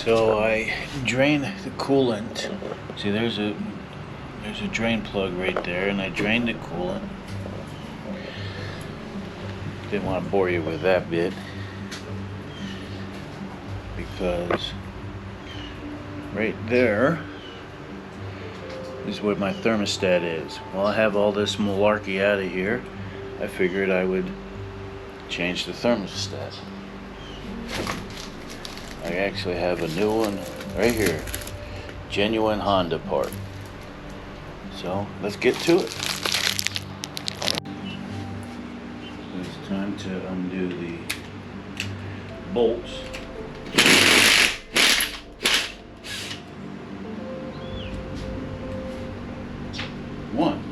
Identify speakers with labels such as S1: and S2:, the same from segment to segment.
S1: So I drained the coolant. See, there's a drain plug right there, and I drained the coolant. Didn't want to bore you with that bit because right there is where my thermostat is. Well, I have all this malarkey out of here. I figured I would change the thermostat. I actually have a new one right here. Genuine Honda part. So let's get to it. It's time to undo the bolts. One.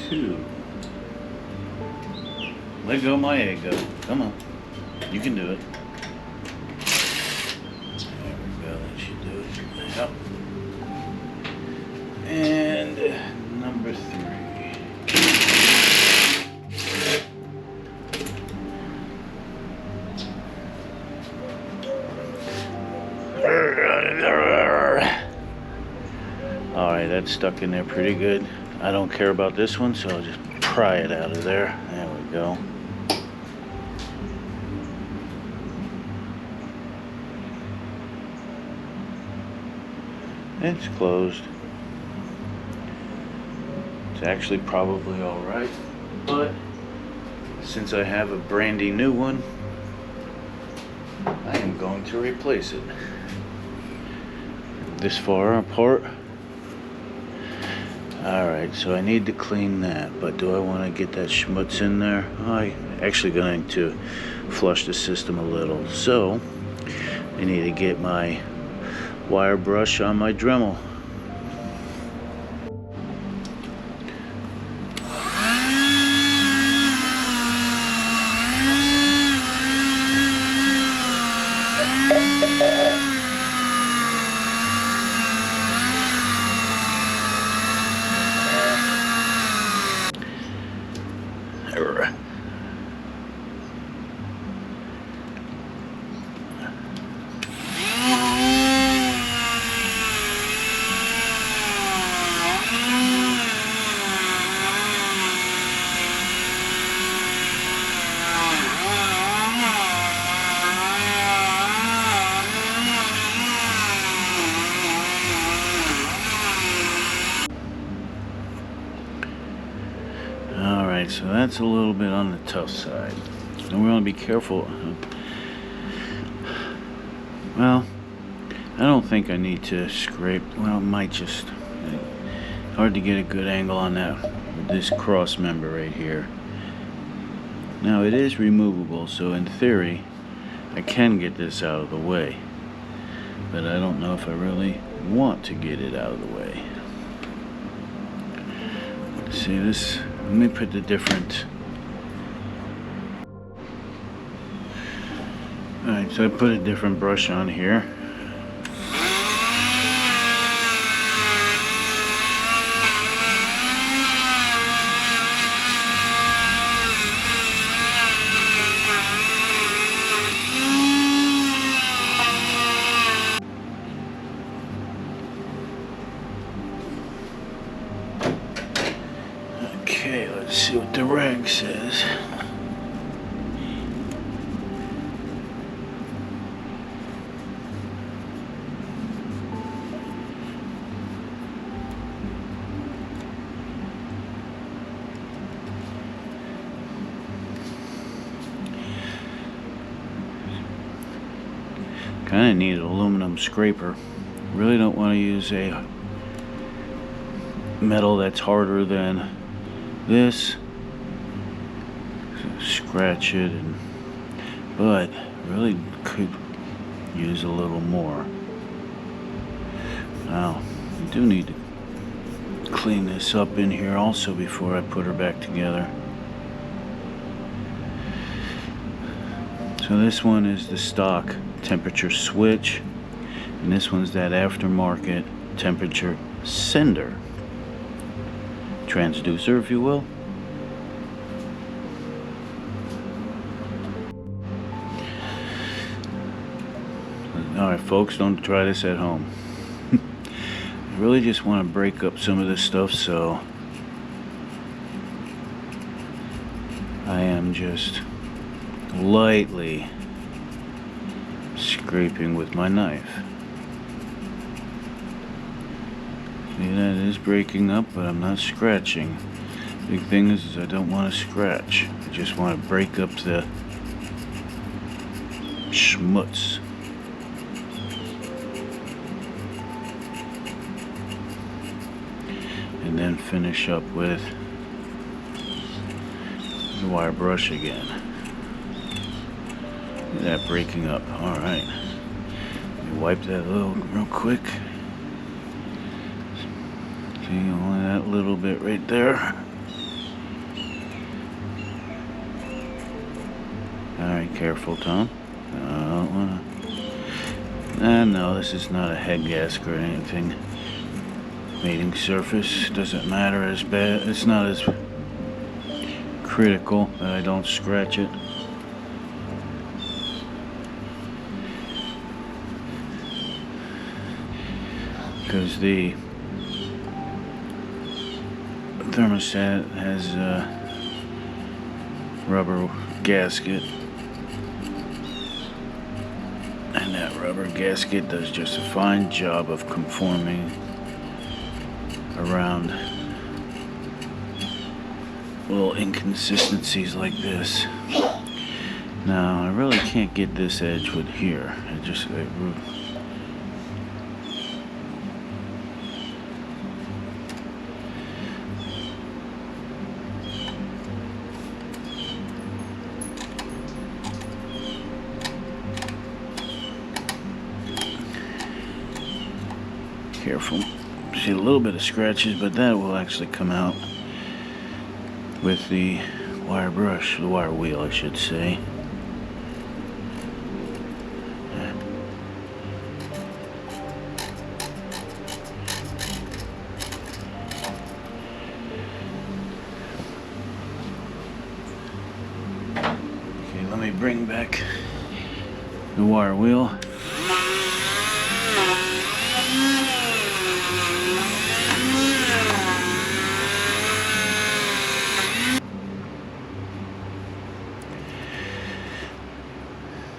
S1: Two. Let go of my ego. Come on. You can do it. There we go. That should do it. Yep. And number 3. Alright, that's stuck in there pretty good. I don't care about this one, so I'll just pry it out of there. There we go. It's closed. It's actually probably alright, but since I have a brandy new one, I am going to replace it. This far apart. Alright, so I need to clean that, but do I want to get that schmutz in there? I'm actually going to flush the system a little, so I need to get my wire brush on my Dremel. Alright, so that's a little bit on the tough side. And we want to be careful. Well, I don't think I need to scrape. Well, it might just. Hard to get a good angle on that with this cross member right here. Now it is removable, so in theory I can get this out of the way. But I don't know if I really want to get it out of the way. See this? Let me put the different. Alright, so I put a different brush on here. Okay, let's see what the rag says. Kind of need an aluminum scraper. Really don't want to use a metal that's harder than this. So scratch it, but really could use a little more. Now, I do need to clean this up in here also before I put her back together. So this one is the stock temperature switch, and this one's that aftermarket temperature sender. Transducer, if you will. Alright folks, don't try this at home. I really just want to break up some of this stuff, so I am just lightly scraping with my knife. See, that is breaking up, but I'm not scratching. Big thing is I don't want to scratch. I just want to break up the schmutz. And then finish up with the wire brush again. Look at that breaking up. Alright. Let me wipe that real quick. See, only that little bit right there. Alright, careful, Tom. I don't wanna. No, this is not a head gasket or anything. Mating surface doesn't matter as bad. It's not as critical that I don't scratch it. Because the thermostat has a rubber gasket, and that rubber gasket does just a fine job of conforming around little inconsistencies like this. Now I really can't get this edge with here. Careful. See a little bit of scratches, but that will actually come out with the wire brush, the wire wheel I should say. Okay, let me bring back the wire wheel.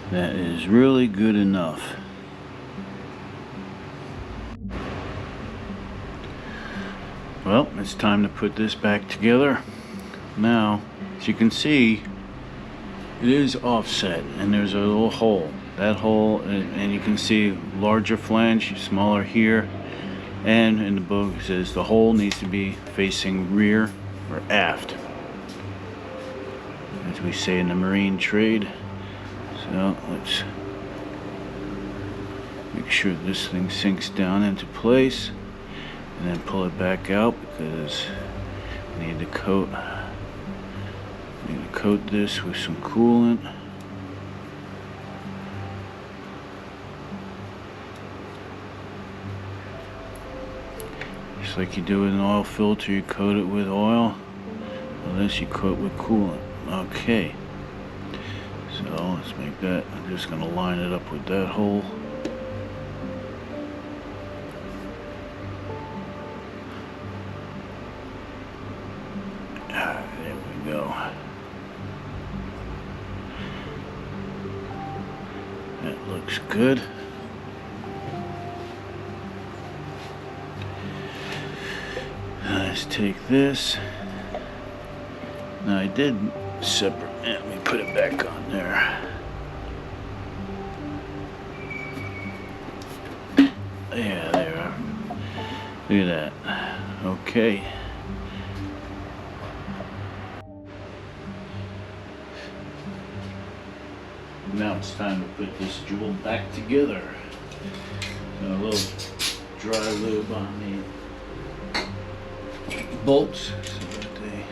S1: That is really good enough. Well, it's time to put this back together. Now, as you can see, it is offset and there's a little hole. That hole, and you can see larger flange, smaller here. And in the book it says the hole needs to be facing rear or aft, as we say in the marine trade. So let's make sure this thing sinks down into place and then pull it back out, because we need to coat this with some coolant. Just like you do with an oil filter, you coat it with oil. Well, this you coat with coolant. Okay. So let's make that. I'm just going to line it up with that hole. There we go. That looks good. Let's take this. Now I did separate. Let me put it back on there. Yeah, there. Look at that. Okay. Now it's time to put this jewel back together. A little dry lube on the bolts so that they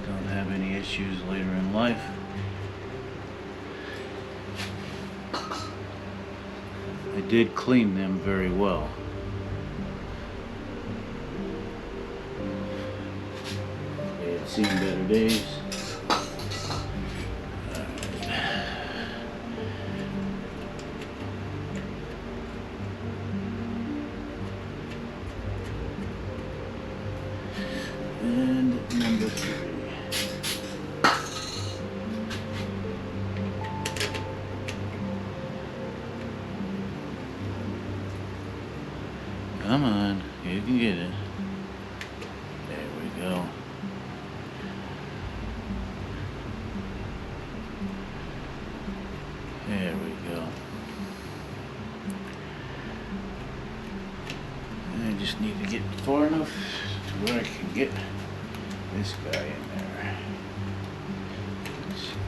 S1: don't have any issues later in life. I did clean them very well. They had seen better days. And number 3. Come on, you can get it. There we go. There we go. I just need to get far enough to where I can get this guy in there. Let's see.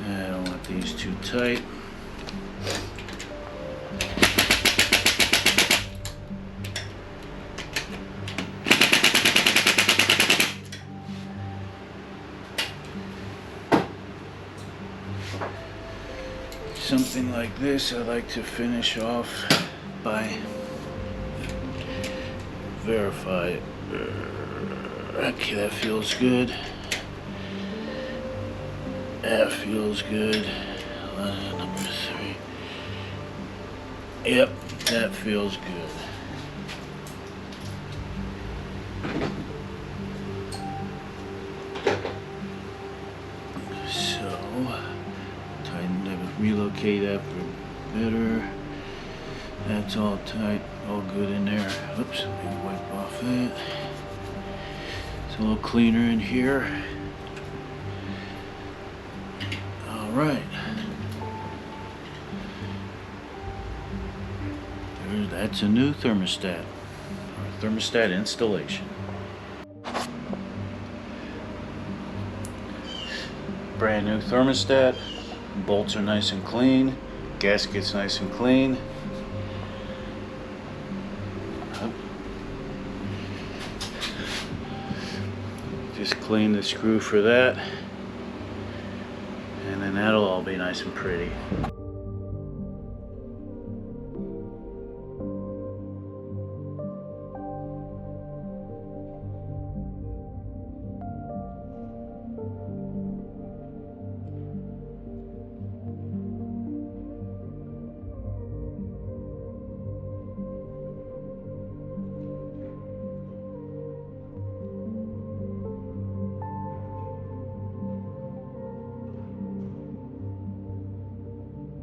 S1: I don't want these too tight. Something like this I like to finish off by verify it. Okay, that feels good. That feels good. Number 3. Yep, that feels good. So, tighten it, relocate after better. That's all tight, all good in there. Oops, let me wipe off that. It's a little cleaner in here. Alright. That's a new thermostat. Or thermostat installation. Brand new thermostat. Bolts are nice and clean. Gasket's nice and clean. Just clean the screw for that. And then that'll all be nice and pretty.